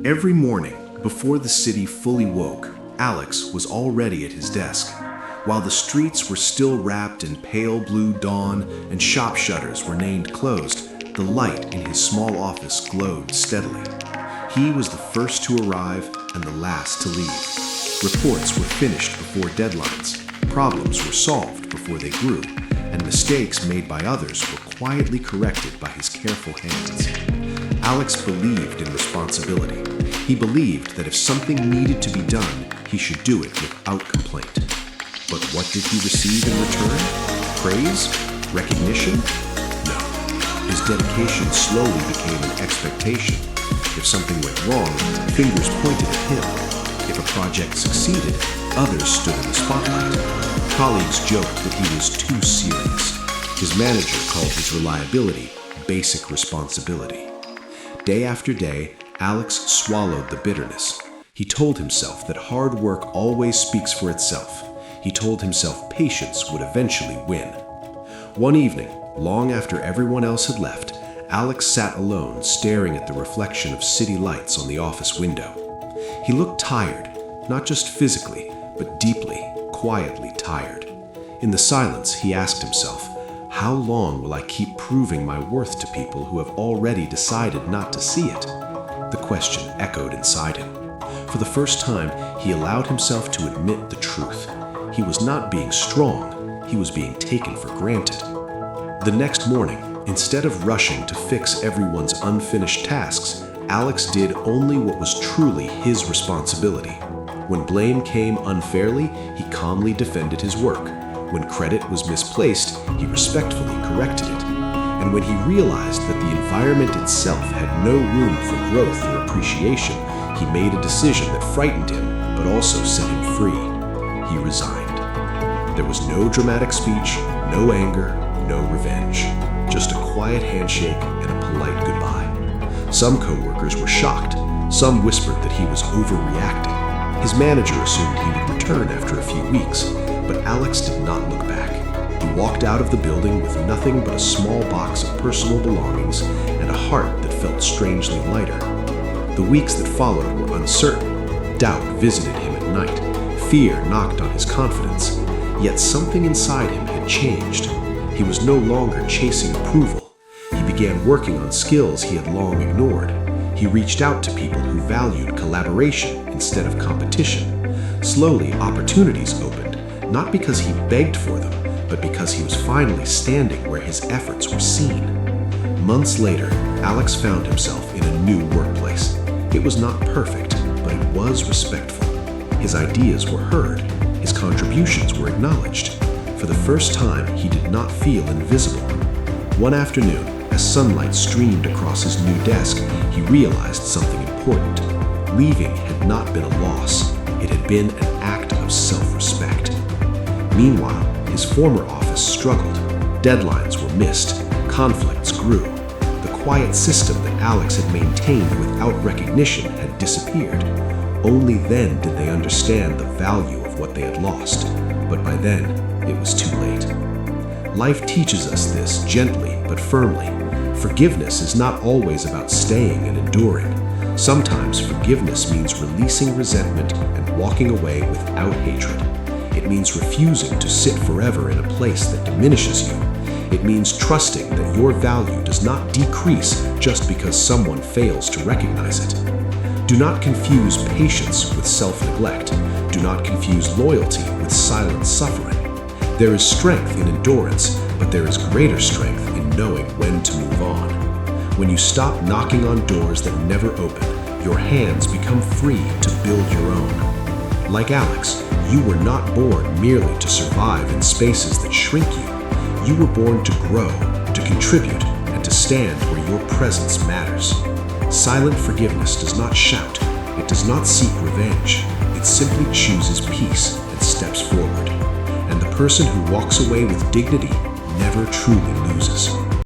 Every morning, before the city fully woke, Alex was already at his desk. While the streets were still wrapped in pale blue dawn and shop shutters were named closed, the light in his small office glowed steadily. He was the first to arrive and the last to leave. Reports were finished before deadlines, problems were solved before they grew, and mistakes made by others were quietly corrected by his careful hands. Alex believed in responsibility. He believed that if something needed to be done, he should do it without complaint. But what did he receive in return? Praise? Recognition? No. His dedication slowly became an expectation. If something went wrong, fingers pointed at him. If a project succeeded, others stood in the spotlight. Colleagues joked that he was too serious. His manager called his reliability basic responsibility. Day after day, Alex swallowed the bitterness. He told himself that hard work always speaks for itself. He told himself patience would eventually win. One evening, long after everyone else had left, Alex sat alone staring at the reflection of city lights on the office window. He looked tired, not just physically, but deeply, quietly tired. In the silence, he asked himself, how long will I keep proving my worth to people who have already decided not to see it? The question echoed inside him. For the first time, he allowed himself to admit the truth. He was not being strong, he was being taken for granted. The next morning, instead of rushing to fix everyone's unfinished tasks, Alex did only what was truly his responsibility. When blame came unfairly, he calmly defended his work. When credit was misplaced, he respectfully corrected it. And when he realized that the environment itself had no room for growth or appreciation, he made a decision that frightened him, but also set him free. He resigned. There was no dramatic speech, no anger, no revenge. Just a quiet handshake and a polite goodbye. Some co-workers were shocked. Some whispered that he was overreacting. His manager assumed he would return after a few weeks, but Alex did not look back. He walked out of the building with nothing but a small box of personal belongings and a heart that felt strangely lighter. The weeks that followed were uncertain. Doubt visited him at night. Fear knocked on his confidence. Yet something inside him had changed. He was no longer chasing approval. He began working on skills he had long ignored. He reached out to people who valued collaboration instead of competition. Slowly, opportunities opened, not because he begged for them, but because he was finally standing where his efforts were seen. Months later, Alex found himself in a new workplace. It was not perfect, but it was respectful. His ideas were heard. His contributions were acknowledged. For the first time, he did not feel invisible. One afternoon, as sunlight streamed across his new desk, he realized something important. Leaving had not been a loss. It had been an act of self-respect. Meanwhile, his former office struggled. Deadlines were missed. Conflicts grew. The quiet system that Alex had maintained without recognition had disappeared. Only then did they understand the value of what they had lost. But by then, it was too late. Life teaches us this gently but firmly. Forgiveness is not always about staying and enduring. Sometimes forgiveness means releasing resentment and walking away without hatred. It means refusing to sit forever in a place that diminishes you. It means trusting that your value does not decrease just because someone fails to recognize it. Do not confuse patience with self-neglect. Do not confuse loyalty with silent suffering. There is strength in endurance, but there is greater strength in knowing when to move on. When you stop knocking on doors that never open, your hands become free to build your own. Like Alex, you were not born merely to survive in spaces that shrink you. You were born to grow, to contribute, and to stand where your presence matters. Silent forgiveness does not shout. It does not seek revenge. It simply chooses peace and steps forward. And the person who walks away with dignity never truly loses.